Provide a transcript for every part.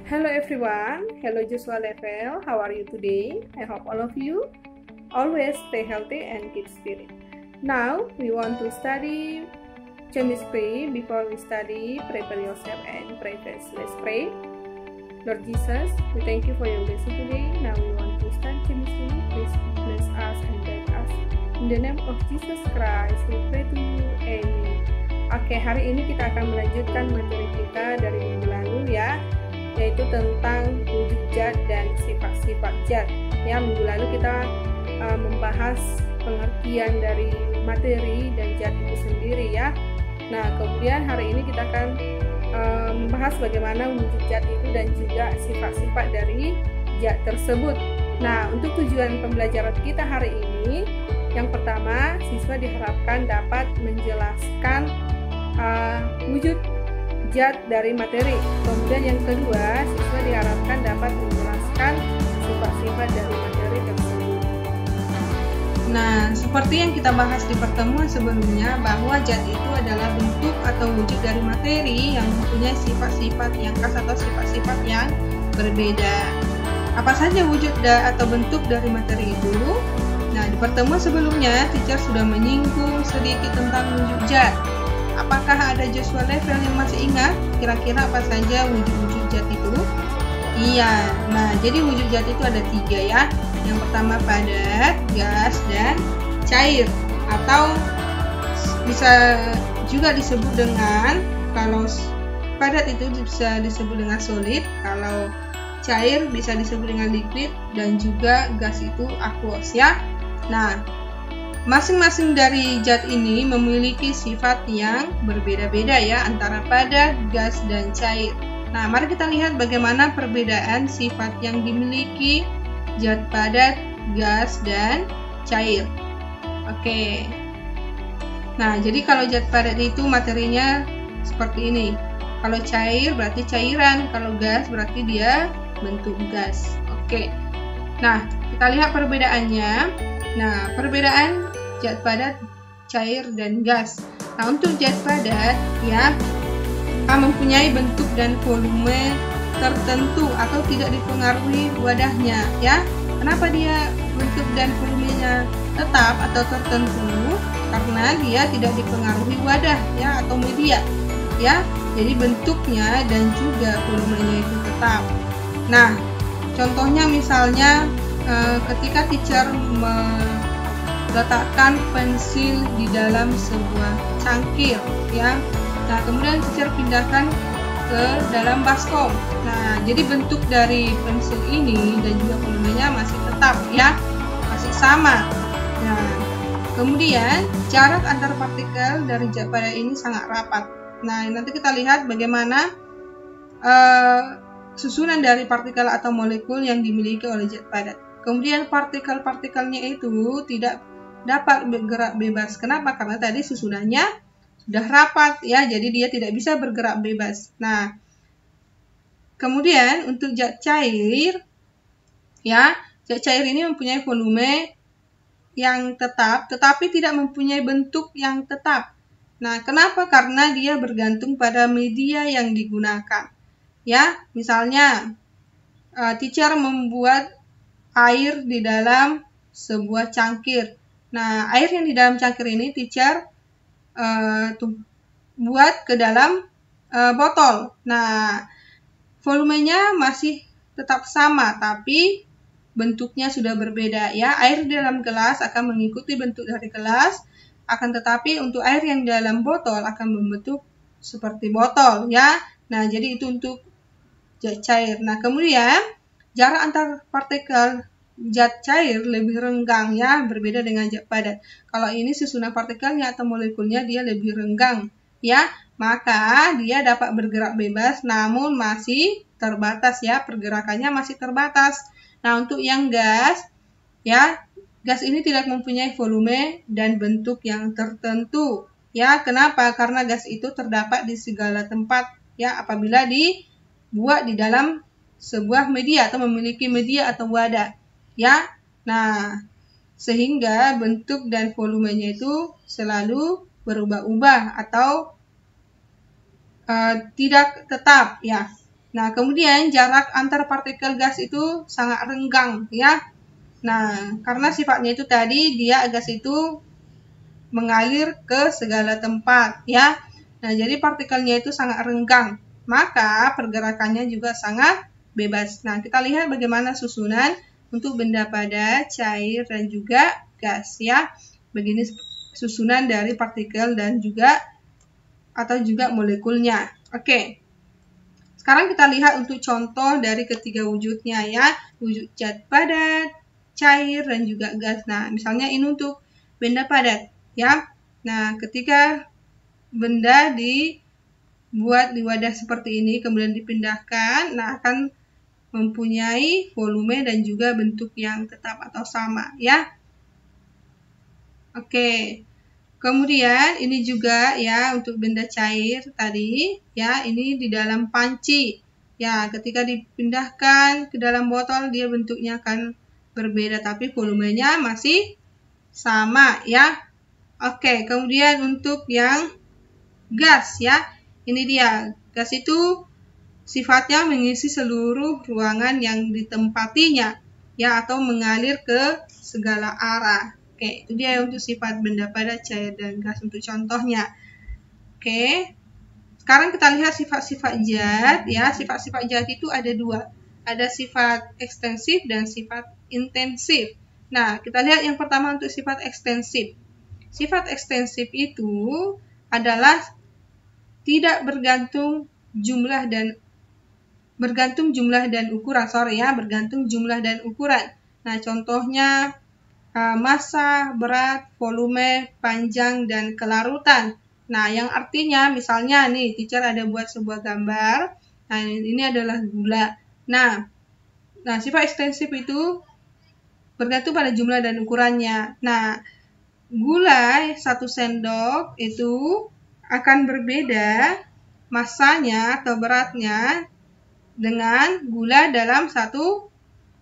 Hello everyone, hello Joshua Level, how are you today? I hope all of you always stay healthy and keep spirit. Now we want to study chemistry. Before we study, prepare yourself and pray first. Let's pray. Lord Jesus, we thank you for your blessing today. Now we want to study chemistry. Please bless us and guide us. In the name of Jesus Christ, we pray to you. Amen. Oke, hari ini kita akan melanjutkan materi kita dari minggu lalu ya, yaitu tentang wujud zat dan sifat-sifat zat. Ya, minggu lalu kita membahas pengertian dari materi dan zat itu sendiri ya. Nah, kemudian hari ini kita akan membahas bagaimana wujud zat itu dan juga sifat-sifat dari zat tersebut. Nah, untuk tujuan pembelajaran kita hari ini, yang pertama, siswa diharapkan dapat menjelaskan wujud zat dari materi. Kemudian yang kedua, siswa diharapkan dapat menjelaskan sifat-sifat dari materi tersebut. Nah, seperti yang kita bahas di pertemuan sebelumnya, bahwa zat itu adalah bentuk atau wujud dari materi yang mempunyai sifat-sifat yang khas atau sifat-sifat yang berbeda. Apa saja wujud atau bentuk dari materi itu? Nah, di pertemuan sebelumnya, teacher sudah menyinggung sedikit tentang wujud zat. Apakah ada Joshua Level yang masih ingat kira-kira apa saja wujud-wujud zat itu? Iya, nah jadi wujud zat itu ada 3 ya. Yang pertama padat, gas, dan cair. Atau bisa juga disebut dengan, kalau padat itu bisa disebut dengan solid, kalau cair bisa disebut dengan liquid, dan juga gas itu aqueous ya. Nah, masing-masing dari zat ini memiliki sifat yang berbeda-beda ya, antara padat, gas, dan cair. Nah, mari kita lihat bagaimana perbedaan sifat yang dimiliki zat padat, gas, dan cair. Oke. Nah, jadi kalau zat padat itu materinya seperti ini. Kalau cair berarti cairan, kalau gas berarti dia bentuk gas. Oke. Nah, kita lihat perbedaannya. Nah, perbedaan zat padat, cair, dan gas. Nah, untuk zat padat ya, mempunyai bentuk dan volume tertentu atau tidak dipengaruhi wadahnya ya. Kenapa dia bentuk dan volumenya tetap atau tertentu? Karena dia tidak dipengaruhi wadah ya atau media ya. Jadi bentuknya dan juga volumenya itu tetap. Nah, contohnya misalnya ketika teacher meletakkan pensil di dalam sebuah cangkir ya. Nah, kemudian teacher pindahkan ke dalam baskom. Nah, jadi bentuk dari pensil ini dan juga volumenya masih tetap ya, masih sama. Nah, kemudian jarak antar partikel dari zat padat ini sangat rapat. Nah, nanti kita lihat bagaimana susunan dari partikel atau molekul yang dimiliki oleh zat padat. Kemudian partikel-partikelnya itu tidak dapat bergerak bebas. Kenapa? Karena tadi susunannya sudah rapat ya, jadi dia tidak bisa bergerak bebas. Nah, kemudian untuk zat cair ya, zat cair ini mempunyai volume yang tetap tetapi tidak mempunyai bentuk yang tetap. Nah, kenapa? Karena dia bergantung pada media yang digunakan. Ya, misalnya teacher membuat air di dalam sebuah cangkir. Nah, air yang di dalam cangkir ini teacher buat ke dalam botol. Nah, volumenya masih tetap sama, tapi bentuknya sudah berbeda ya. Air di dalam gelas akan mengikuti bentuk dari gelas, akan tetapi untuk air yang di dalam botol akan membentuk seperti botol ya. Nah, jadi itu untuk zat cair. Nah, kemudian jarak antar partikel zat cair lebih renggang ya, berbeda dengan zat padat. Kalau ini susunan partikelnya atau molekulnya dia lebih renggang ya, maka dia dapat bergerak bebas namun masih terbatas ya, pergerakannya masih terbatas. Nah, untuk yang gas ya, gas ini tidak mempunyai volume dan bentuk yang tertentu ya. Kenapa? Karena gas itu terdapat di segala tempat ya, apabila dibuat di dalam sebuah media atau memiliki media atau wadah ya. Nah, sehingga bentuk dan volumenya itu selalu berubah-ubah atau tidak tetap ya. Nah, kemudian jarak antar partikel gas itu sangat renggang ya. Nah, karena sifatnya itu tadi gas itu mengalir ke segala tempat ya. Nah, jadi partikelnya itu sangat renggang, maka pergerakannya juga sangat bebas. Nah, kita lihat bagaimana susunan untuk benda padat, cair, dan juga gas ya. Begini susunan dari partikel dan juga molekulnya. Oke. Sekarang kita lihat untuk contoh dari ketiga wujudnya ya. Wujud zat padat, cair, dan juga gas. Nah, misalnya ini untuk benda padat ya. Nah, ketika benda dibuat di wadah seperti ini, kemudian dipindahkan, nah akan mempunyai volume dan juga bentuk yang tetap atau sama ya. Oke. Kemudian ini juga ya untuk benda cair tadi ya, ini di dalam panci. Ya, ketika dipindahkan ke dalam botol dia bentuknya akan berbeda tapi volumenya masih sama ya. Oke, kemudian untuk yang gas ya. Ini dia. Gas itu sifatnya mengisi seluruh ruangan yang ditempatinya ya, atau mengalir ke segala arah. Oke, itu dia untuk sifat benda padat, cair, dan gas untuk contohnya. Oke, sekarang kita lihat sifat-sifat zat ya. Sifat-sifat zat itu ada dua. Ada sifat ekstensif dan sifat intensif. Nah, kita lihat yang pertama untuk sifat ekstensif. Sifat ekstensif itu adalah tidak bergantung jumlah dan ukuran. Nah, contohnya massa, berat, volume, panjang, dan kelarutan. Nah, yang artinya misalnya nih, teacher ada buat sebuah gambar. Nah, ini adalah gula. Nah, sifat ekstensif itu bergantung pada jumlah dan ukurannya. Nah, gula 1 sendok itu akan berbeda massanya atau beratnya dengan gula dalam 1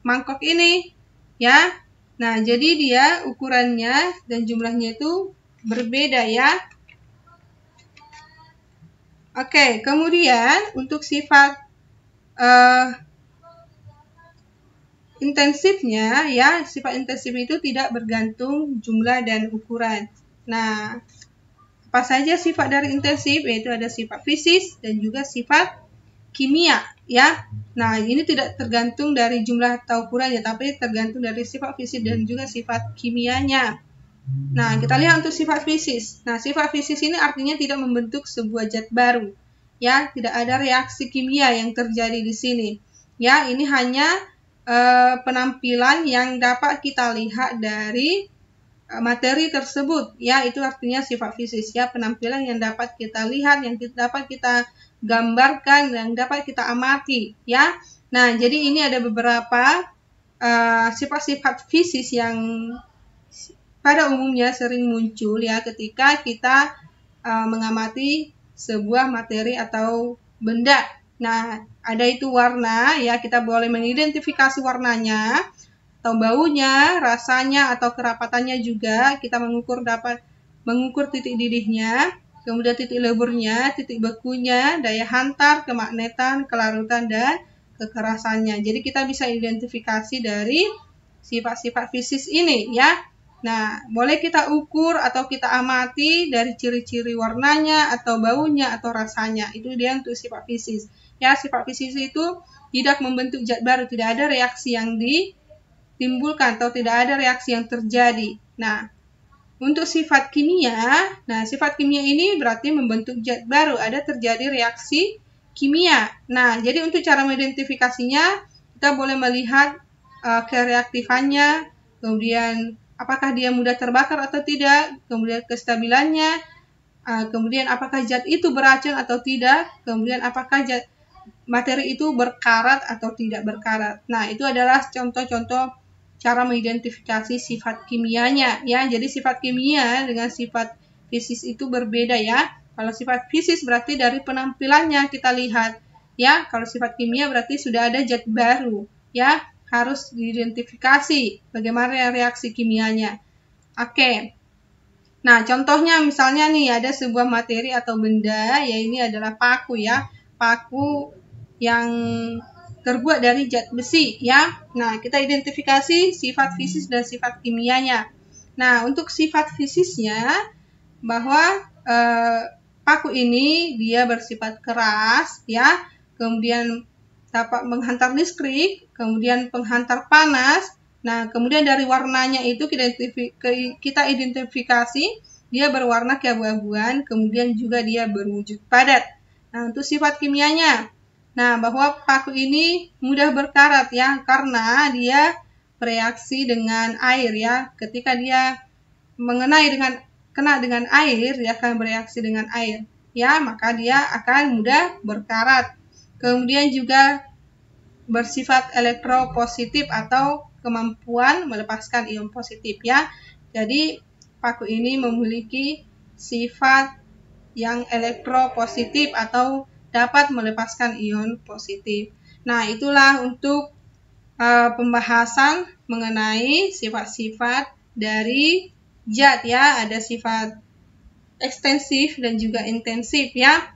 mangkok ini ya. Nah, jadi dia ukurannya dan jumlahnya itu berbeda ya. Oke, kemudian untuk sifat intensifnya ya, sifat intensif itu tidak bergantung jumlah dan ukuran. Nah, apa saja sifat dari intensif? Yaitu ada sifat fisik dan juga sifat kimia ya. Nah, ini tidak tergantung dari jumlah atau ukurannya, tapi tergantung dari sifat fisik dan juga sifat kimianya. Nah, kita lihat untuk sifat fisik. Nah, sifat fisik ini artinya tidak membentuk sebuah zat baru. Ya, tidak ada reaksi kimia yang terjadi di sini. Ya, ini hanya penampilan yang dapat kita lihat dari materi tersebut. Ya, itu artinya sifat fisik ya, penampilan yang dapat kita lihat, yang dapat kita gambarkan, yang dapat kita amati ya. Nah, jadi ini ada beberapa sifat-sifat fisik yang pada umumnya sering muncul ya ketika kita mengamati sebuah materi atau benda. Nah, ada itu warna ya, kita boleh mengidentifikasi warnanya atau baunya, rasanya atau kerapatannya juga. Kita dapat mengukur titik didihnya, kemudian titik leburnya, titik bekunya, daya hantar, kemagnetan, kelarutan, dan kekerasannya. Jadi kita bisa identifikasi dari sifat-sifat fisik ini ya. Nah, boleh kita ukur atau kita amati dari ciri-ciri warnanya atau baunya atau rasanya. Itu dia untuk sifat fisik. Ya, sifat fisik itu tidak membentuk zat baru, tidak ada reaksi yang ditimbulkan atau tidak ada reaksi yang terjadi. Nah, untuk sifat kimia, sifat kimia ini berarti membentuk zat baru, ada terjadi reaksi kimia. Nah, jadi untuk cara mengidentifikasinya, kita boleh melihat kereaktifannya, kemudian apakah dia mudah terbakar atau tidak, kemudian kestabilannya, kemudian apakah zat itu beracun atau tidak, kemudian apakah materi itu berkarat atau tidak berkarat. Nah, itu adalah contoh-contoh cara mengidentifikasi sifat kimianya ya. Jadi sifat kimia dengan sifat fisik itu berbeda ya. Kalau sifat fisik berarti dari penampilannya kita lihat ya. Kalau sifat kimia berarti sudah ada zat baru ya. Harus diidentifikasi bagaimana reaksi kimianya. Oke. Nah, contohnya misalnya nih ada sebuah materi atau benda, ya ini adalah paku ya. Paku yang terbuat dari zat besi ya. Nah, kita identifikasi sifat fisik dan sifat kimianya. Nah, untuk sifat fisiknya bahwa paku ini dia bersifat keras ya, kemudian dapat menghantar listrik, kemudian penghantar panas. Nah, kemudian dari warnanya itu kita identifikasi dia berwarna keabu-abuan, kemudian juga dia berwujud padat. Nah, untuk sifat kimianya, nah bahwa paku ini mudah berkarat ya, karena dia bereaksi dengan air ya. Ketika dia kena dengan air, dia akan bereaksi dengan air ya, maka dia akan mudah berkarat. Kemudian juga bersifat elektropositif atau kemampuan melepaskan ion positif ya. Jadi paku ini memiliki sifat yang elektropositif atau dapat melepaskan ion positif. Nah, itulah untuk pembahasan mengenai sifat-sifat dari zat ya. Ada sifat ekstensif dan juga intensif ya.